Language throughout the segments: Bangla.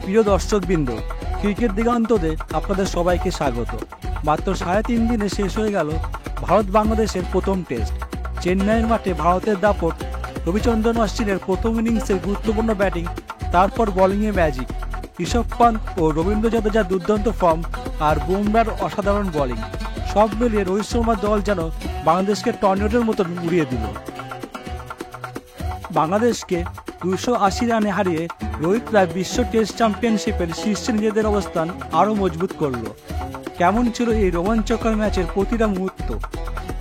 প্রিয় দর্শকবৃন্দ, ক্রিকেট দিগন্ততে আপনাদের সবাইকে স্বাগত। মাত্র 3.5 দিনে শেষ হয়ে গেল ভারত বাংলাদেশের প্রথম টেস্ট। চেন্নাইয়ের মাঠে ভারতের দাপট, রবিচন্দ্রন অশ্বিনের প্রথম ইনিংসের গুরুত্বপূর্ণ ব্যাটিং, তারপর বোলিংয়ে ম্যাজিক, ঋষভ পান্ত ও রবীন্দ্র জাদেজার দুর্দান্ত ফর্ম আর বুমরার অসাধারণ বোলিং, সব মিলিয়ে রোহিত শর্মার দল যেন বাংলাদেশকে টর্নেডোর মতন উড়িয়ে দিল। বাংলাদেশকে 280 রানে হারিয়ে রোহিতরা বিশ্ব টেস্ট চ্যাম্পিয়নশিপের শীর্ষে নিজেদের অবস্থান আরও মজবুত করল। কেমন ছিল এই রোমাঞ্চকর ম্যাচের প্রতিটা মুহূর্ত?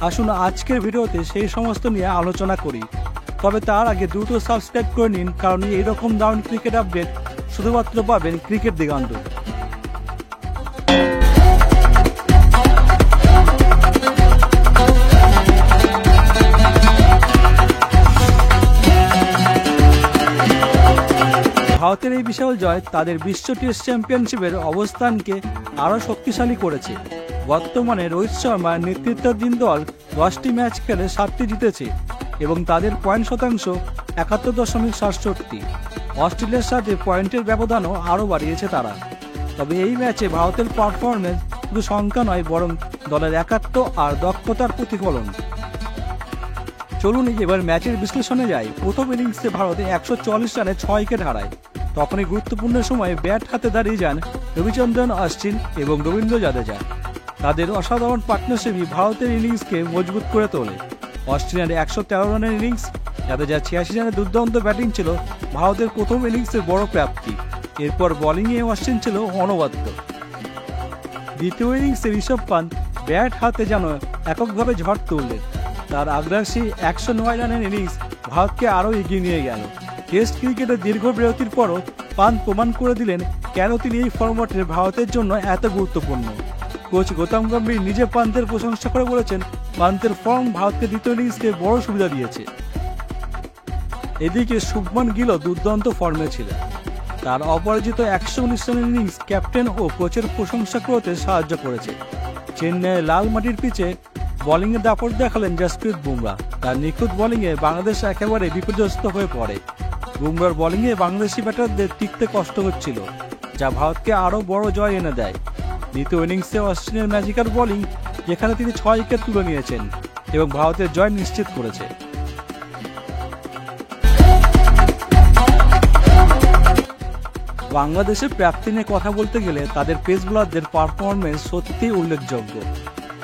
আসুন আজকের ভিডিওতে সেই সমস্ত নিয়ে আলোচনা করি। তবে তার আগে দ্রুত সাবস্ক্রাইব করে নিন, কারণ এইরকম দারুণ ক্রিকেট আপডেট শুধুমাত্র পাবেন ক্রিকেট দিগন্ত। ভারতের এই বিশাল জয় তাদের বিশ্ব টেস্ট চ্যাম্পিয়নশিপের অবস্থানকে আরও শক্তিশালী করেছে। বর্তমানে রোহিত শর্মার নেতৃত্বাধীন দল 10টি ম্যাচ খেলে 7টি জিতেছে এবং তাদের পয়েন্ট শতাংশ 71.67। অস্ট্রেলিয়ার সাথে পয়েন্টের ব্যবধানও আরও বাড়িয়েছে তারা। তবে এই ম্যাচে ভারতের পারফরমেন্স শুধু সংখ্যা নয়, বরং দলের একাত্ম আর দক্ষতার প্রতিফলন। চলুন এবার ম্যাচের বিশ্লেষণে যাই। প্রথম ইনিংসে ভারতে 144 রানে 6 উইকেট হারায়। তখনই গুরুত্বপূর্ণ সময়ে ব্যাট হাতে দাঁড়িয়ে যান রবিচন্দ্রন অশ্বিন এবং রবীন্দ্র জাদেজা। তাদের অসাধারণ পার্টনারশিপই ভারতের ইনিংসকে মজবুত করে তোলে। অস্ট্রেলিয়ার 113 রানের ইনিংস, জাদেজার 86 রানের দুর্দান্ত ব্যাটিং ছিল ভারতের প্রথম ইনিংসের বড় প্রাপ্তি। এরপর বোলিংয়ে অশ্বিন ছিল অনবদ্য। দ্বিতীয় ইনিংসে ঋষভ পান্ত ব্যাট হাতে যেন এককভাবে ঝড় তুললেন। তার আগ্রাসী 109 রানের ইনিংস ভারতকে আরও এগিয়ে নিয়ে গেল। টেস্ট ক্রিকেটের দীর্ঘ বিরতির পরও পান্ত প্রমাণ করে দিলেন কেন তিনি এই ফরম্যাটে ভারতের জন্য এত গুরুত্বপূর্ণ। কোচ গৌতম গম্ভীর নিজে পান্তের প্রশংসা করে বলেছেন, পান্তের ফর্ম ভারতকে দ্বিতীয় ইনিংসকে বড় সুবিধা দিয়েছে। এদিকে শুভমান গিলও দুর্দান্ত ফর্মে ছিলেন। তার অপরাজিত 119 রানের ইনিংস ক্যাপ্টেন ও কোচের প্রশংসা করতে সাহায্য করেছে। চেন্নাইয়ের লাল মাটির পিচে বোলিংয়ে দাপট দেখালেন জসপ্রীত বুমরা। তার নিখুঁত বোলিংয়ে বাংলাদেশ একেবারে বিপর্যস্ত হয়ে পড়ে। বুমরার বোলিংয়ে বাংলাদেশি ব্যাটারদের টিকতে কষ্ট হচ্ছিল, যা ভারতকে আরও বড় জয় এনে দেয়। দ্বিতীয় ইনিংসে অশ্বিনের ম্যাজিক্যাল বোলিং, যেখানে তিনি 6 উইকেট তুলে নিয়েছেন এবং ভারতের জয় নিশ্চিত করেছে। বাংলাদেশের প্রাপ্তি নিয়ে কথা বলতে গেলে তাদের পেস বোলারদের পারফরমেন্স সত্যিই উল্লেখযোগ্য।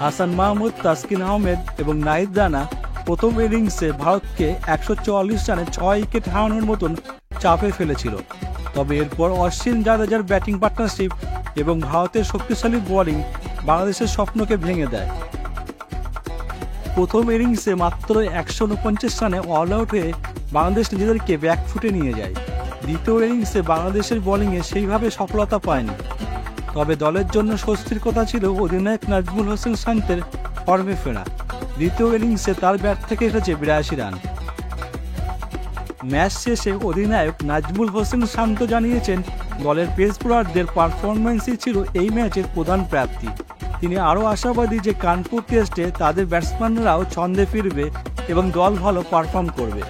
হাসান মাহমুদ, তাসকিন আহমেদ এবং নাহিদ রানা প্রথম ইনিংসে ভারতকে 144 রানে 6 উইকেট হারানোর মতন চাপে ফেলেছিল। তবে এরপর অশ্বিন জাদেজার ব্যাটিং পার্টনারশিপ এবং ভারতের শক্তিশালী বোলিং বাংলাদেশের স্বপ্নকে ভেঙে দেয়। প্রথম ইনিংসে মাত্র 149 রানে অল আউট হয়ে বাংলাদেশ নিজেদেরকে ব্যাকফুটে নিয়ে যায়। দ্বিতীয় ইনিংসে বাংলাদেশের বোলিংয়ে সেইভাবে সফলতা পায়নি। তবে দলের জন্য স্বস্তির কথা ছিল অধিনায়ক নাজমুল হোসেন শান্তের ফর্মে ফেরা। দ্বিতীয় ইনিংসে তার ব্যাট থেকে এসেছে 82 রান। ম্যাচ শেষে অধিনায়ক নাজমুল হোসেন শান্ত জানিয়েছেন, দলের পেস বোলারদের পারফরমেন্সই ছিল এই ম্যাচের প্রধান প্রাপ্তি। তিনি আরও আশাবাদী যে কানপুর টেস্টে তাদের ব্যাটসম্যানরাও ছন্দে ফিরবে এবং দল ভালো পারফর্ম করবে।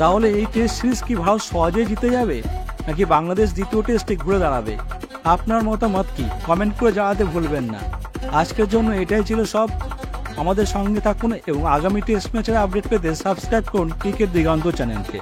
তাহলে এই টেস্ট সিরিজ কি ভারত সহজেই জিতে যাবে, নাকি বাংলাদেশ দ্বিতীয় টেস্টে ঘুরে দাঁড়াবে? আপনার মতামত কি কমেন্ট করে জানাতে ভুলবেন না। আজকের জন্য এটাই ছিল সব। আমাদের সঙ্গে থাকুন এবং আগামী টেস্ট ম্যাচের আপডেট পেতে সাবস্ক্রাইব করুন ক্রিকেট দিগন্ত চ্যানেলকে।